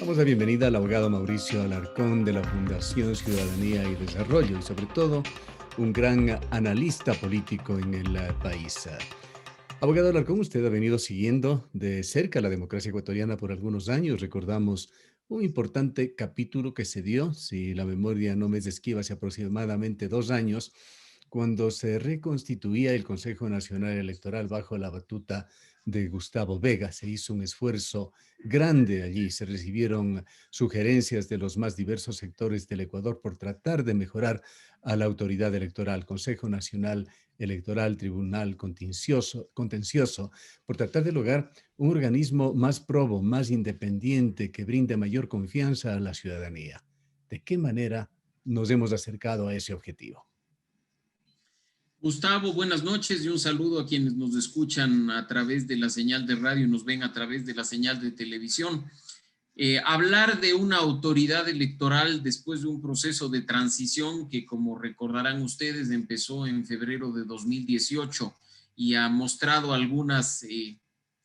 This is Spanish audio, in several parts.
Damos la bienvenida al abogado Mauricio Alarcón de la Fundación Ciudadanía y Desarrollo y sobre todo un gran analista político en el país. Abogado Alarcón, usted ha venido siguiendo de cerca la democracia ecuatoriana por algunos años. Recordamos un importante capítulo que se dio, si la memoria no me es esquiva, hace aproximadamente 2 años, cuando se reconstituía el Consejo Nacional Electoral bajo la batuta de Gustavo Vega. Se hizo un esfuerzo grande allí, se recibieron sugerencias de los más diversos sectores del Ecuador por tratar de mejorar a la autoridad electoral, Consejo Nacional Electoral, Tribunal Contencioso, por tratar de lograr un organismo más probo, más independiente, que brinde mayor confianza a la ciudadanía. ¿De qué manera nos hemos acercado a ese objetivo? Gustavo, buenas noches y un saludo a quienes nos escuchan a través de la señal de radio y nos ven a través de la señal de televisión. Hablar de una autoridad electoral después de un proceso de transición que, como recordarán ustedes, empezó en febrero de 2018 y ha mostrado algunas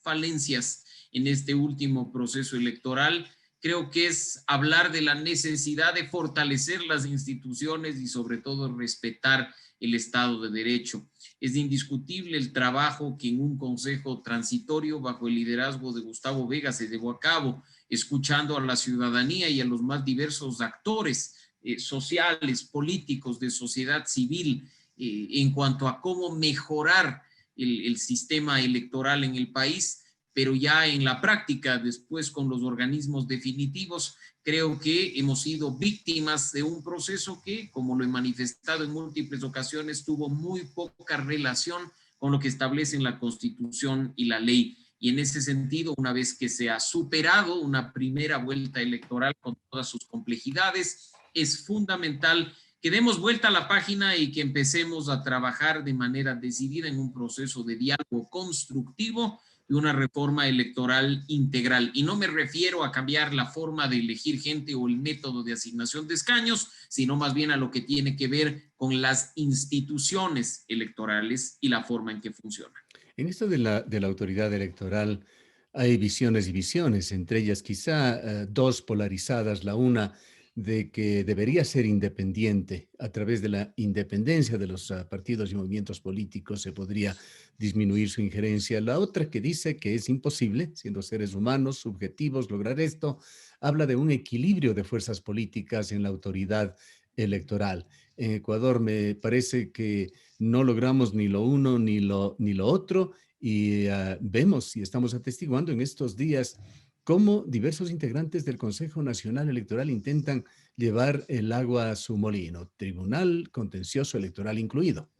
falencias en este último proceso electoral. Creo que es hablar de la necesidad de fortalecer las instituciones y sobre todo respetar el Estado de Derecho. Es indiscutible el trabajo que en un consejo transitorio bajo el liderazgo de Gustavo Vega se llevó a cabo, escuchando a la ciudadanía y a los más diversos actores sociales, políticos, de sociedad civil, en cuanto a cómo mejorar el sistema electoral en el país, pero ya en la práctica, después con los organismos definitivos, creo que hemos sido víctimas de un proceso que, como lo he manifestado en múltiples ocasiones, tuvo muy poca relación con lo que establecen la Constitución y la ley. Y en ese sentido, una vez que se ha superado una primera vuelta electoral con todas sus complejidades, es fundamental que demos vuelta a la página y que empecemos a trabajar de manera decidida en un proceso de diálogo constructivo y una reforma electoral integral. Y no me refiero a cambiar la forma de elegir gente o el método de asignación de escaños, sino más bien a lo que tiene que ver con las instituciones electorales y la forma en que funcionan. En esto de la autoridad electoral hay visiones y visiones, entre ellas quizá dos polarizadas, la una de que debería ser independiente. A través de la independencia de los partidos y movimientos políticos se podría disminuir su injerencia. La otra que dice que es imposible, siendo seres humanos, subjetivos, lograr esto, habla de un equilibrio de fuerzas políticas en la autoridad electoral. En Ecuador me parece que no logramos ni lo uno ni lo otro y vemos y estamos atestiguando en estos días cómo diversos integrantes del Consejo Nacional Electoral intentan llevar el agua a su molino, Tribunal Contencioso Electoral incluido.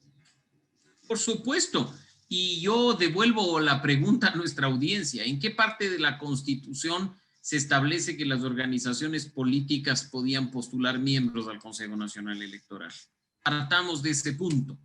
Por supuesto. Y yo devuelvo la pregunta a nuestra audiencia. ¿En qué parte de la Constitución se establece que las organizaciones políticas podían postular miembros al Consejo Nacional Electoral? Partamos de ese punto.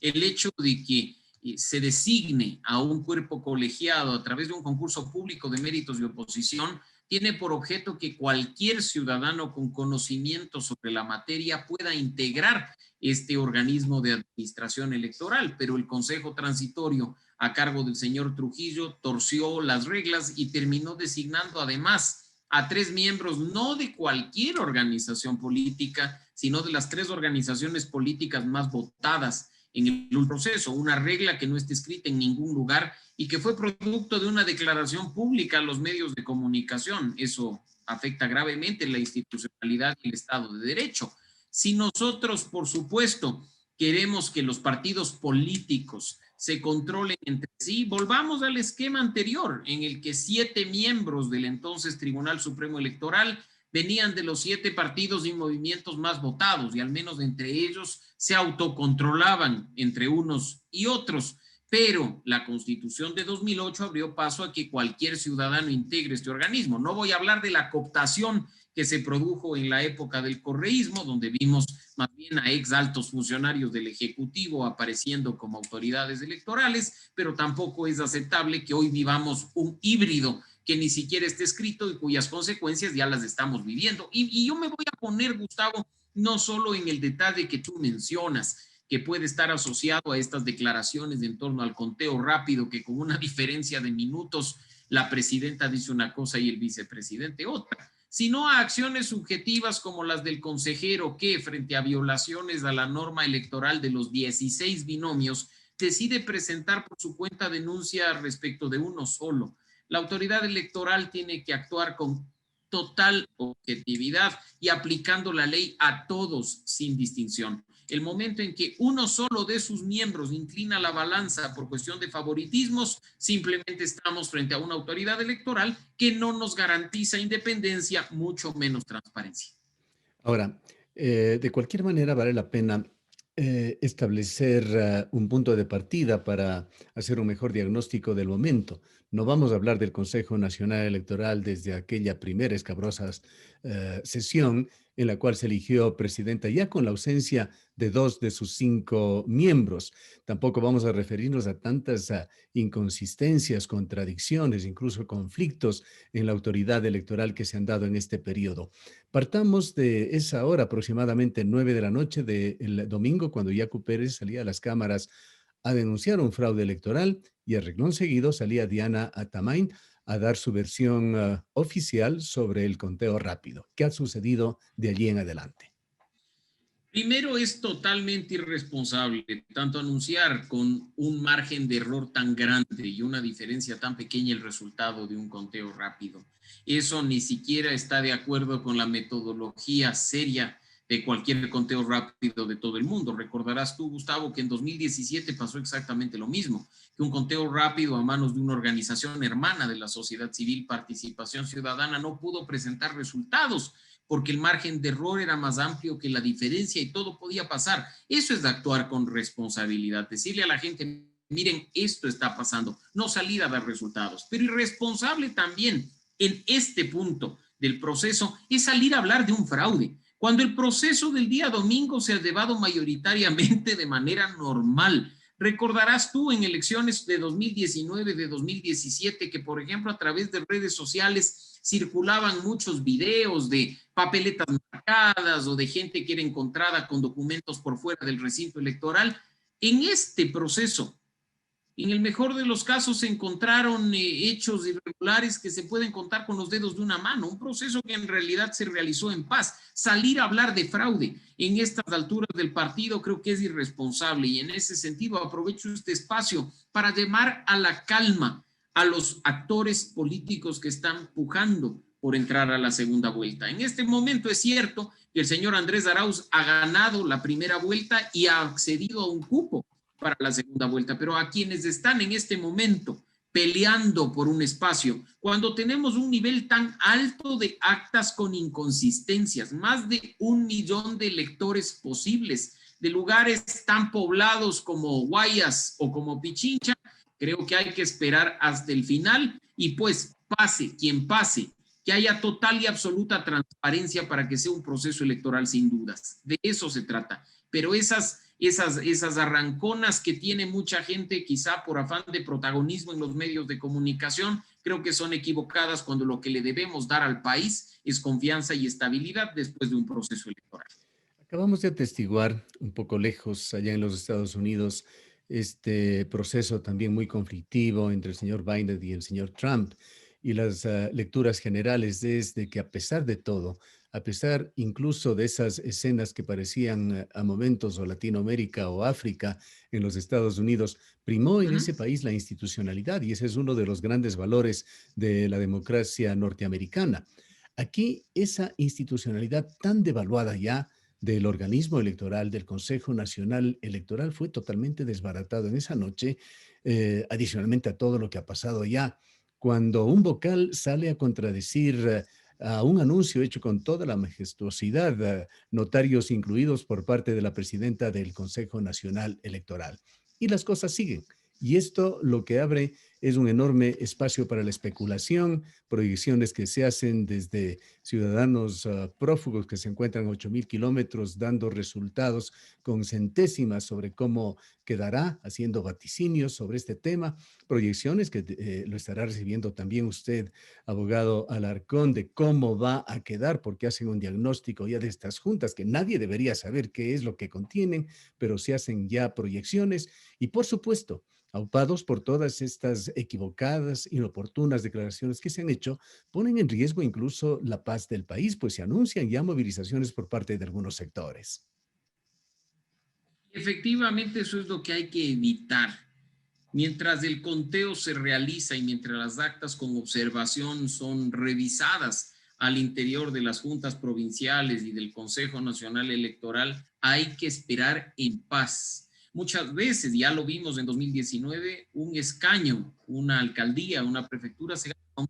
El hecho de que se designe a un cuerpo colegiado a través de un concurso público de méritos y oposición tiene por objeto que cualquier ciudadano con conocimiento sobre la materia pueda integrar este organismo de administración electoral, pero el Consejo Transitorio a cargo del señor Trujillo torció las reglas y terminó designando además a 3 miembros, no de cualquier organización política, sino de las 3 organizaciones políticas más votadas en el proceso, una regla que no está escrita en ningún lugar y que fue producto de una declaración pública a los medios de comunicación. Eso afecta gravemente la institucionalidad y el Estado de Derecho. Si nosotros, por supuesto, queremos que los partidos políticos se controlen entre sí, volvamos al esquema anterior, en el que 7 miembros del entonces Tribunal Supremo Electoral venían de los 7 partidos y movimientos más votados, y al menos entre ellos se autocontrolaban entre unos y otros. Pero la Constitución de 2008 abrió paso a que cualquier ciudadano integre este organismo. No voy a hablar de la cooptación que se produjo en la época del correísmo, donde vimos más bien a ex altos funcionarios del Ejecutivo apareciendo como autoridades electorales, pero tampoco es aceptable que hoy vivamos un híbrido que ni siquiera esté escrito y cuyas consecuencias ya las estamos viviendo. Y yo me voy a poner, Gustavo, no solo en el detalle que tú mencionas, que puede estar asociado a estas declaraciones en torno al conteo rápido, que con una diferencia de minutos la presidenta dice una cosa y el vicepresidente otra, sino a acciones subjetivas como las del consejero que, frente a violaciones a la norma electoral de los 16 binomios, decide presentar por su cuenta denuncia respecto de uno solo. La autoridad electoral tiene que actuar con total objetividad y aplicando la ley a todos sin distinción. El momento en que uno solo de sus miembros inclina la balanza por cuestión de favoritismos, simplemente estamos frente a una autoridad electoral que no nos garantiza independencia, mucho menos transparencia. Ahora, de cualquier manera vale la pena establecer un punto de partida para hacer un mejor diagnóstico del momento. No vamos a hablar del Consejo Nacional Electoral desde aquella primera escabrosa sesión en la cual se eligió presidenta ya con la ausencia de 2 de sus 5 miembros. Tampoco vamos a referirnos a tantas inconsistencias, contradicciones, incluso conflictos en la autoridad electoral que se han dado en este periodo. Partamos de esa hora, aproximadamente 9 de la noche del domingo, cuando Yacu Pérez salía a las cámaras a denunciar un fraude electoral y a renglón seguido salía Diana Atamain a dar su versión oficial sobre el conteo rápido. ¿Qué ha sucedido de allí en adelante? Primero, es totalmente irresponsable tanto anunciar con un margen de error tan grande y una diferencia tan pequeña el resultado de un conteo rápido. Eso ni siquiera está de acuerdo con la metodología seria de cualquier conteo rápido de todo el mundo. Recordarás tú, Gustavo, que en 2017 pasó exactamente lo mismo, que un conteo rápido a manos de una organización hermana de la sociedad civil, Participación Ciudadana, no pudo presentar resultados porque el margen de error era más amplio que la diferencia y todo podía pasar. Eso es de actuar con responsabilidad, decirle a la gente, miren, esto está pasando, no salir a dar resultados. Pero irresponsable también en este punto del proceso es salir a hablar de un fraude, cuando el proceso del día domingo se ha llevado mayoritariamente de manera normal. Recordarás tú en elecciones de 2019, de 2017, que por ejemplo a través de redes sociales circulaban muchos videos de papeletas marcadas o de gente que era encontrada con documentos por fuera del recinto electoral. En este proceso, en el mejor de los casos, se encontraron hechos irregulares que se pueden contar con los dedos de una mano, un proceso que en realidad se realizó en paz. Salir a hablar de fraude en estas alturas del partido creo que es irresponsable y en ese sentido aprovecho este espacio para llamar a la calma a los actores políticos que están pujando por entrar a la segunda vuelta. En este momento es cierto que el señor Andrés Arauz ha ganado la primera vuelta y ha accedido a un cupo para la segunda vuelta, pero a quienes están en este momento peleando por un espacio, cuando tenemos un nivel tan alto de actas con inconsistencias, más de 1 millón de electores posibles, de lugares tan poblados como Guayas o como Pichincha, creo que hay que esperar hasta el final y pues pase quien pase, que haya total y absoluta transparencia para que sea un proceso electoral sin dudas. De eso se trata. Pero esas arranconas que tiene mucha gente, quizá por afán de protagonismo en los medios de comunicación, creo que son equivocadas cuando lo que le debemos dar al país es confianza y estabilidad después de un proceso electoral. Acabamos de atestiguar un poco lejos, allá en los Estados Unidos, este proceso también muy conflictivo entre el señor Biden y el señor Trump. Y las lecturas generales es de que a pesar de todo, a pesar incluso de esas escenas que parecían a momentos o Latinoamérica o África en los Estados Unidos, primó Uh en -huh. ese país la institucionalidad y ese es uno de los grandes valores de la democracia norteamericana. Aquí esa institucionalidad tan devaluada ya del organismo electoral, del Consejo Nacional Electoral, fue totalmente desbaratado en esa noche, adicionalmente a todo lo que ha pasado ya. Cuando un vocal sale a contradecir a un anuncio hecho con toda la majestuosidad, notarios incluidos por parte de la presidenta del Consejo Nacional Electoral. Y las cosas siguen. Y esto lo que abre es un enorme espacio para la especulación, proyecciones que se hacen desde ciudadanos prófugos que se encuentran a 8.000 kilómetros dando resultados con centésimas sobre cómo quedará, haciendo vaticinios sobre este tema, proyecciones que lo estará recibiendo también usted, abogado Alarcón, de cómo va a quedar, porque hacen un diagnóstico ya de estas juntas que nadie debería saber qué es lo que contienen, pero se hacen ya proyecciones y por supuesto, Aupados por todas estas equivocadas, inoportunas declaraciones que se han hecho, ponen en riesgo incluso la paz del país, pues se anuncian ya movilizaciones por parte de algunos sectores. Efectivamente, eso es lo que hay que evitar. Mientras el conteo se realiza y mientras las actas con observación son revisadas al interior de las juntas provinciales y del Consejo Nacional Electoral, hay que esperar en paz. Muchas veces, ya lo vimos en 2019, un escaño, una alcaldía, una prefectura se gana.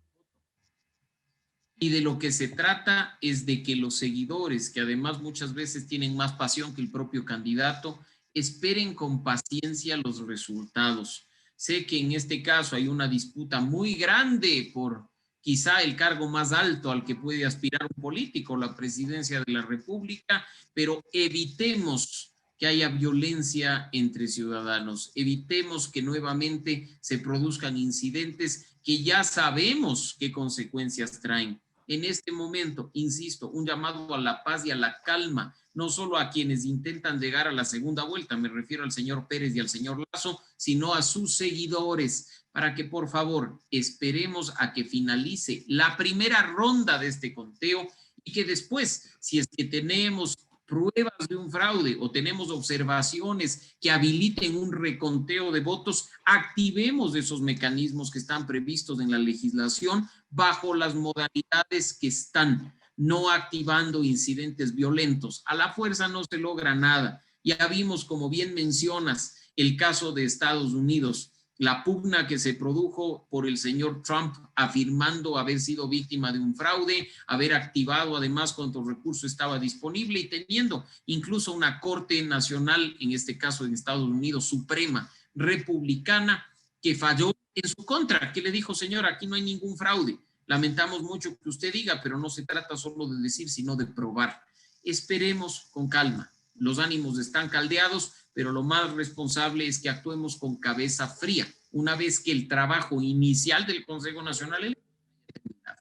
Y de lo que se trata es de que los seguidores, que además muchas veces tienen más pasión que el propio candidato, esperen con paciencia los resultados. Sé que en este caso hay una disputa muy grande por quizá el cargo más alto al que puede aspirar un político, la presidencia de la República, pero evitemos que haya violencia entre ciudadanos, evitemos que nuevamente se produzcan incidentes que ya sabemos qué consecuencias traen. En este momento, insisto, un llamado a la paz y a la calma, no solo a quienes intentan llegar a la segunda vuelta, me refiero al señor Pérez y al señor Lazo, sino a sus seguidores, para que por favor esperemos a que finalice la primera ronda de este conteo y que después, si es que tenemos pruebas de un fraude o tenemos observaciones que habiliten un reconteo de votos, activemos esos mecanismos que están previstos en la legislación bajo las modalidades que están, no activando incidentes violentos. A la fuerza no se logra nada. Ya vimos, como bien mencionas, el caso de Estados Unidos, la pugna que se produjo por el señor Trump afirmando haber sido víctima de un fraude, haber activado además cuanto recurso estaba disponible y teniendo incluso una Corte Nacional, en este caso en Estados Unidos, Suprema, republicana, que falló en su contra, que le dijo, señor, aquí no hay ningún fraude. Lamentamos mucho que usted diga, pero no se trata solo de decir, sino de probar. Esperemos con calma. Los ánimos están caldeados, pero lo más responsable es que actuemos con cabeza fría, una vez que el trabajo inicial del Consejo Nacional Electoral.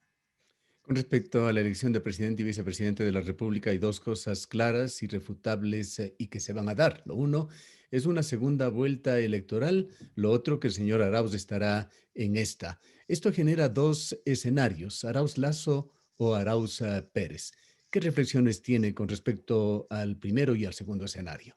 Con respecto a la elección de presidente y vicepresidente de la República, hay dos cosas claras, irrefutables y que se van a dar. Lo uno es una segunda vuelta electoral, lo otro que el señor Arauz estará en esta. Esto genera dos escenarios, Arauz Lazo o Arauz Pérez. ¿Qué reflexiones tiene con respecto al primero y al segundo escenario?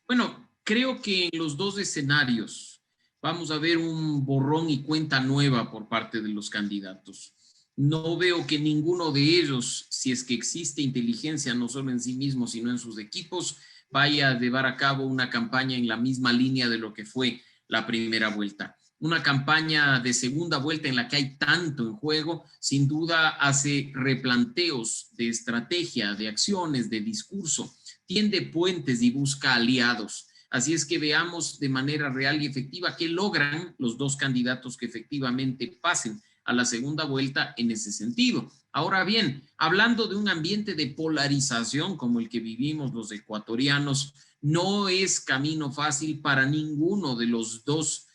Bueno, creo que en los dos escenarios vamos a ver un borrón y cuenta nueva por parte de los candidatos. No veo que ninguno de ellos, si es que existe inteligencia no solo en sí mismos, sino en sus equipos, vaya a llevar a cabo una campaña en la misma línea de lo que fue la primera vuelta. Una campaña de segunda vuelta en la que hay tanto en juego, sin duda hace replanteos de estrategia, de acciones, de discurso, tiende puentes y busca aliados. Así es que veamos de manera real y efectiva qué logran los dos candidatos que efectivamente pasen a la segunda vuelta en ese sentido. Ahora bien, hablando de un ambiente de polarización como el que vivimos los ecuatorianos, no es camino fácil para ninguno de los dos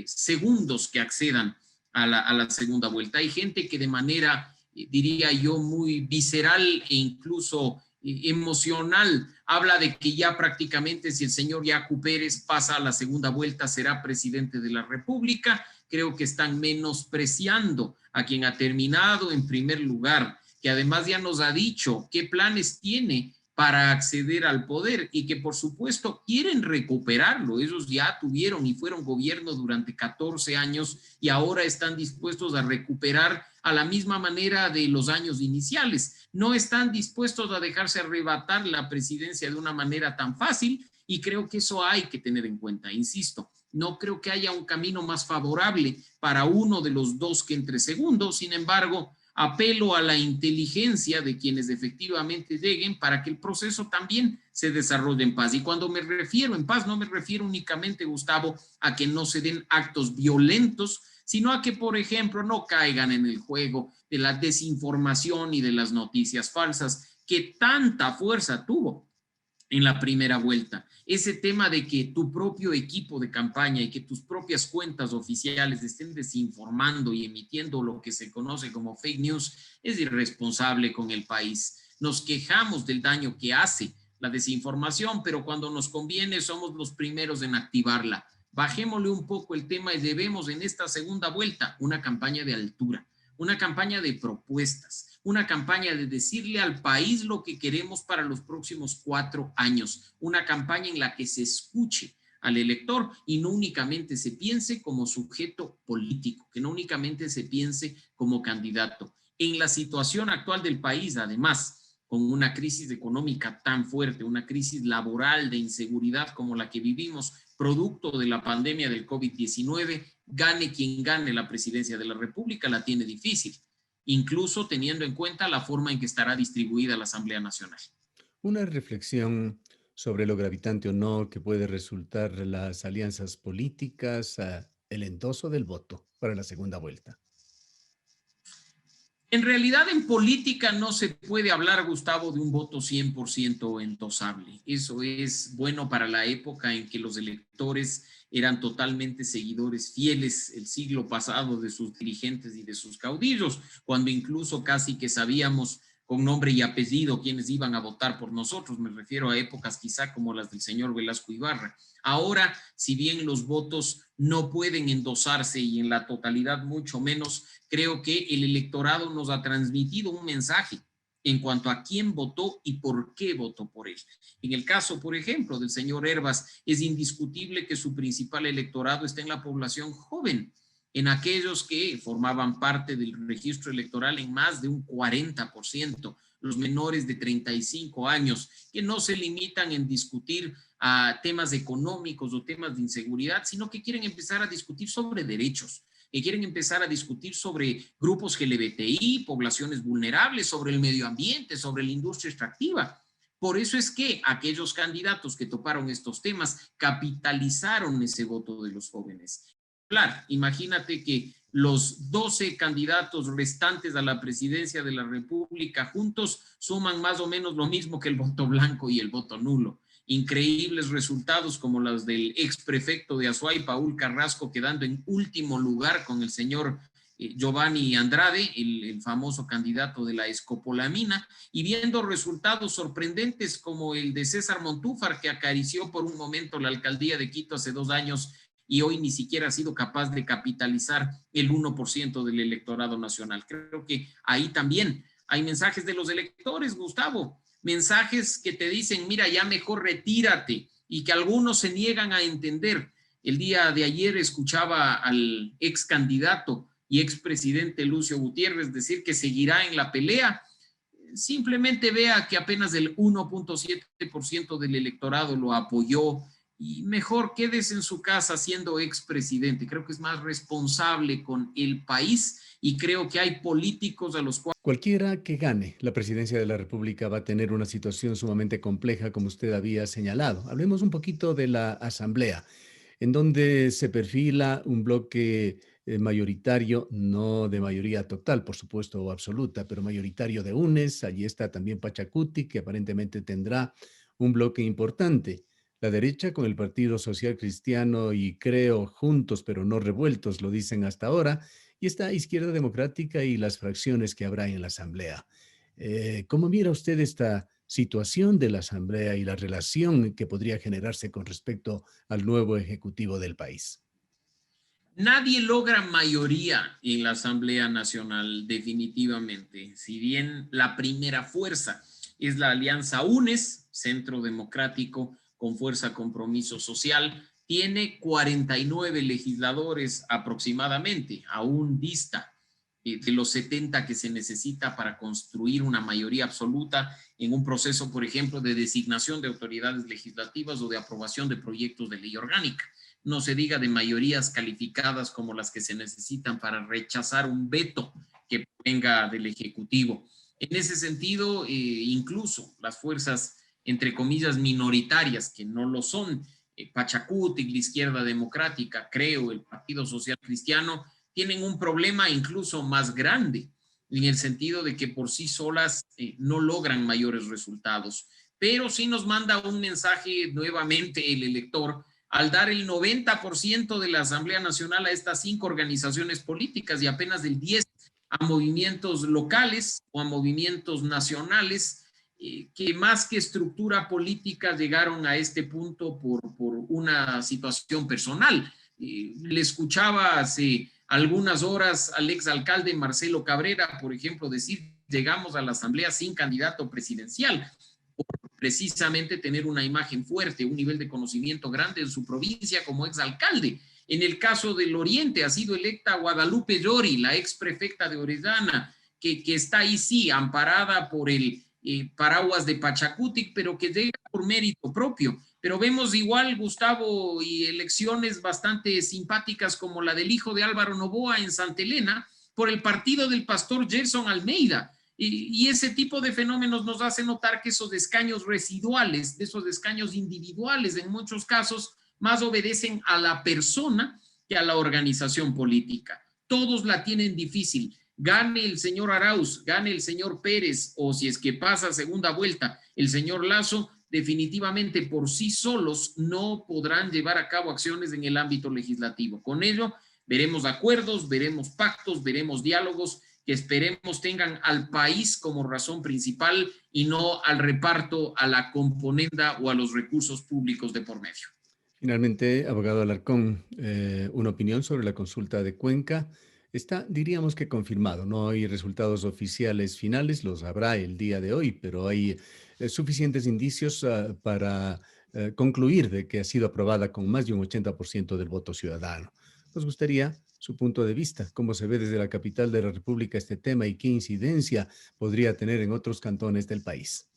segundos que accedan a la segunda vuelta. Hay gente que de manera, diría yo, muy visceral e incluso emocional, habla de que ya prácticamente si el señor Yacu Pérez pasa a la segunda vuelta será presidente de la República. Creo que están menospreciando a quien ha terminado en primer lugar, que además ya nos ha dicho qué planes tiene para acceder al poder y que por supuesto quieren recuperarlo. Ellos ya tuvieron y fueron gobierno durante 14 años y ahora están dispuestos a recuperar a la misma manera de los años iniciales. No están dispuestos a dejarse arrebatar la presidencia de una manera tan fácil y creo que eso hay que tener en cuenta. Insisto, no creo que haya un camino más favorable para uno de los dos que entre segundos. Sin embargo, apelo a la inteligencia de quienes efectivamente lleguen para que el proceso también se desarrolle en paz. Y cuando me refiero en paz, no me refiero únicamente, Gustavo, a que no se den actos violentos, sino a que, por ejemplo, no caigan en el juego de la desinformación y de las noticias falsas que tanta fuerza tuvo en la primera vuelta. Ese tema de que tu propio equipo de campaña y que tus propias cuentas oficiales estén desinformando y emitiendo lo que se conoce como fake news es irresponsable con el país. Nos quejamos del daño que hace la desinformación, pero cuando nos conviene somos los primeros en activarla. bajémosle un poco el tema y debemos en esta segunda vuelta una campaña de altura, una campaña de propuestas, una campaña de decirle al país lo que queremos para los próximos 4 años, una campaña en la que se escuche al elector y no únicamente se piense como sujeto político, que no únicamente se piense como candidato. En la situación actual del país, además, con una crisis económica tan fuerte, una crisis laboral de inseguridad como la que vivimos, producto de la pandemia del COVID-19, gane quien gane la presidencia de la República, la tiene difícil, incluso teniendo en cuenta la forma en que estará distribuida la Asamblea Nacional. Una reflexión sobre lo gravitante o no que puede resultar las alianzas políticas, el endoso del voto para la segunda vuelta. En realidad, en política no se puede hablar, Gustavo, de un voto 100% endosable. Eso es bueno para la época en que los electores eran totalmente seguidores fieles el siglo pasado de sus dirigentes y de sus caudillos, cuando incluso casi que sabíamos con nombre y apellido quienes iban a votar por nosotros. Me refiero a épocas quizá como las del señor Velasco Ibarra. Ahora, si bien los votos no pueden endosarse y en la totalidad mucho menos, creo que el electorado nos ha transmitido un mensaje en cuanto a quién votó y por qué votó por él. En el caso, por ejemplo, del señor Hervas, es indiscutible que su principal electorado está en la población joven, en aquellos que formaban parte del registro electoral en más de un 40%, los menores de 35 años, que no se limitan en discutir a temas económicos o temas de inseguridad, sino que quieren empezar a discutir sobre derechos, que quieren empezar a discutir sobre grupos LGBTI, poblaciones vulnerables, sobre el medio ambiente, sobre la industria extractiva. Por eso es que aquellos candidatos que toparon estos temas capitalizaron ese voto de los jóvenes. Claro, imagínate que los 12 candidatos restantes a la presidencia de la República juntos suman más o menos lo mismo que el voto blanco y el voto nulo. Increíbles resultados como los del ex prefecto de Azuay, Paul Carrasco, quedando en último lugar con el señor Giovanni Andrade, el famoso candidato de la escopolamina, y viendo resultados sorprendentes como el de César Montúfar, que acarició por un momento la alcaldía de Quito hace 2 años y hoy ni siquiera ha sido capaz de capitalizar el 1% del electorado nacional. Creo que ahí también hay mensajes de los electores, Gustavo, mensajes que te dicen, mira, ya mejor retírate, y que algunos se niegan a entender. El día de ayer escuchaba al ex candidato y expresidente Lucio Gutiérrez decir que seguirá en la pelea. Simplemente vea que apenas el 1.7% del electorado lo apoyó, y mejor quédese en su casa siendo expresidente. Creo que es más responsable con el país y creo que hay políticos a los cuales... Cualquiera que gane la presidencia de la República va a tener una situación sumamente compleja, como usted había señalado. Hablemos un poquito de la Asamblea, en donde se perfila un bloque mayoritario, no de mayoría total, por supuesto, o absoluta, pero mayoritario de UNES. Allí está también Pachacuti, que aparentemente tendrá un bloque importante. La derecha con el Partido Social Cristiano y Creo juntos, pero no revueltos, lo dicen hasta ahora, y está Izquierda Democrática y las fracciones que habrá en la Asamblea. ¿Cómo mira usted esta situación de la Asamblea y la relación que podría generarse con respecto al nuevo Ejecutivo del país? Nadie logra mayoría en la Asamblea Nacional, definitivamente. Si bien la primera fuerza es la alianza UNES, Centro Democrático con Fuerza Compromiso Social, tiene 49 legisladores aproximadamente, aún dista de los 70 que se necesita para construir una mayoría absoluta en un proceso, por ejemplo, de designación de autoridades legislativas o de aprobación de proyectos de ley orgánica. No se diga de mayorías calificadas como las que se necesitan para rechazar un veto que venga del Ejecutivo. En ese sentido, incluso las fuerzas, entre comillas, minoritarias, que no lo son, Pachacuti, la Izquierda Democrática, Creo, el Partido Social Cristiano, tienen un problema incluso más grande, en el sentido de que por sí solas no logran mayores resultados. Pero sí nos manda un mensaje nuevamente el elector al dar el 90% de la Asamblea Nacional a estas 5 organizaciones políticas y apenas del 10% a movimientos locales o a movimientos nacionales. que más que estructura política llegaron a este punto por una situación personal. Le escuchaba hace algunas horas al exalcalde Marcelo Cabrera, por ejemplo, decir: llegamos a la asamblea sin candidato presidencial, por precisamente tener una imagen fuerte, un nivel de conocimiento grande en su provincia como exalcalde. En el caso del Oriente ha sido electa Guadalupe Llori, la ex prefecta de Orellana, que está ahí sí, amparada por el paraguas de Pachacutic, pero que llega por mérito propio. Pero vemos igual, Gustavo, y elecciones bastante simpáticas como la del hijo de Álvaro Noboa en Santa Elena, por el partido del pastor Gerson Almeida. Y ese tipo de fenómenos nos hace notar que esos escaños residuales, esos escaños individuales, en muchos casos, más obedecen a la persona que a la organización política. Todos la tienen difícil. Gane el señor Arauz, gane el señor Pérez, o si es que pasa segunda vuelta el señor Lasso, definitivamente por sí solos no podrán llevar a cabo acciones en el ámbito legislativo. Con ello veremos acuerdos, veremos pactos, veremos diálogos que esperemos tengan al país como razón principal y no al reparto, a la componenda o a los recursos públicos de por medio. Finalmente, abogado Alarcón, una opinión sobre la consulta de Cuenca. Está, diríamos que confirmado, no hay resultados oficiales finales, los habrá el día de hoy, pero hay suficientes indicios para concluir de que ha sido aprobada con más de un 80% del voto ciudadano. Nos gustaría su punto de vista, cómo se ve desde la capital de la República este tema y qué incidencia podría tener en otros cantones del país.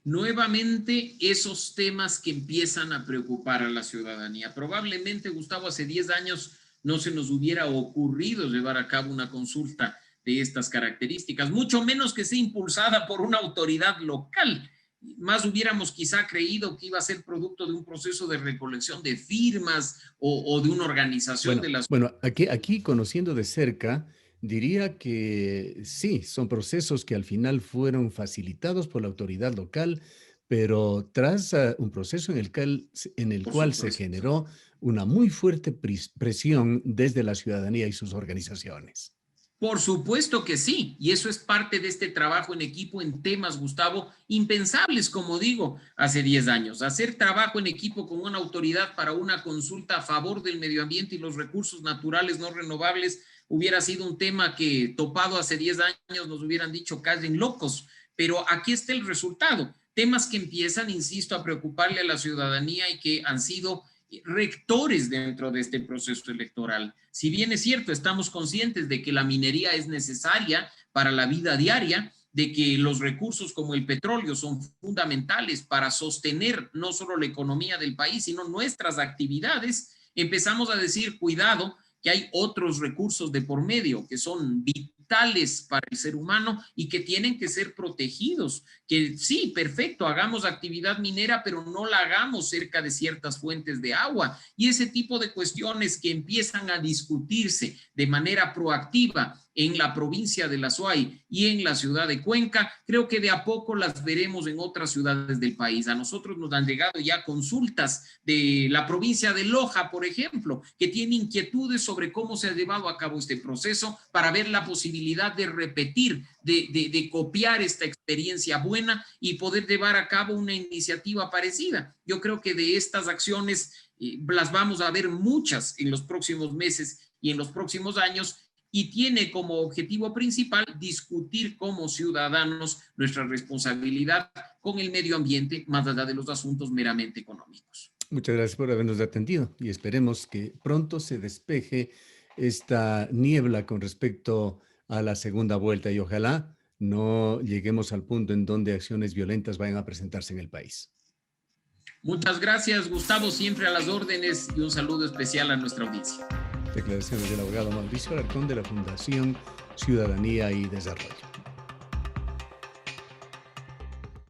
Nuevamente, esos temas que empiezan a preocupar a la ciudadanía. Probablemente, Gustavo, hace 10 años no se nos hubiera ocurrido llevar a cabo una consulta de estas características, mucho menos que sea impulsada por una autoridad local. Más hubiéramos quizá creído que iba a ser producto de un proceso de recolección de firmas o de una organización de las... Bueno, aquí conociendo de cerca, diría que sí, son procesos que al final fueron facilitados por la autoridad local, pero tras un proceso en el cual se generó una muy fuerte presión desde la ciudadanía y sus organizaciones. Por supuesto que sí, y eso es parte de este trabajo en equipo en temas, Gustavo, impensables, como digo, hace 10 años. Hacer trabajo en equipo con una autoridad para una consulta a favor del medio ambiente y los recursos naturales no renovables hubiera sido un tema que, topado hace 10 años, nos hubieran dicho callen locos, pero aquí está el resultado. Temas que empiezan, insisto, a preocuparle a la ciudadanía y que han sido rectores dentro de este proceso electoral. Si bien es cierto, estamos conscientes de que la minería es necesaria para la vida diaria, de que los recursos como el petróleo son fundamentales para sostener no solo la economía del país, sino nuestras actividades, empezamos a decir, cuidado, que hay otros recursos de por medio que son vitales para el ser humano y que tienen que ser protegidos. Que sí, perfecto, hagamos actividad minera, pero no la hagamos cerca de ciertas fuentes de agua. Y ese tipo de cuestiones que empiezan a discutirse de manera proactiva en la provincia de La Suay y en la ciudad de Cuenca, creo que de a poco las veremos en otras ciudades del país. A nosotros nos han llegado ya consultas de la provincia de Loja, por ejemplo, que tiene inquietudes sobre cómo se ha llevado a cabo este proceso para ver la posibilidad de repetir, de copiar esta experiencia buena y poder llevar a cabo una iniciativa parecida. Yo creo que de estas acciones las vamos a ver muchas en los próximos meses y en los próximos años, y tiene como objetivo principal discutir como ciudadanos nuestra responsabilidad con el medio ambiente, más allá de los asuntos meramente económicos. Muchas gracias por habernos atendido y esperemos que pronto se despeje esta niebla con respecto a la segunda vuelta y ojalá no lleguemos al punto en donde acciones violentas vayan a presentarse en el país. Muchas gracias, Gustavo, siempre a las órdenes, y un saludo especial a nuestra audiencia. Declaraciones del abogado Mauricio Alarcón de la Fundación Ciudadanía y Desarrollo.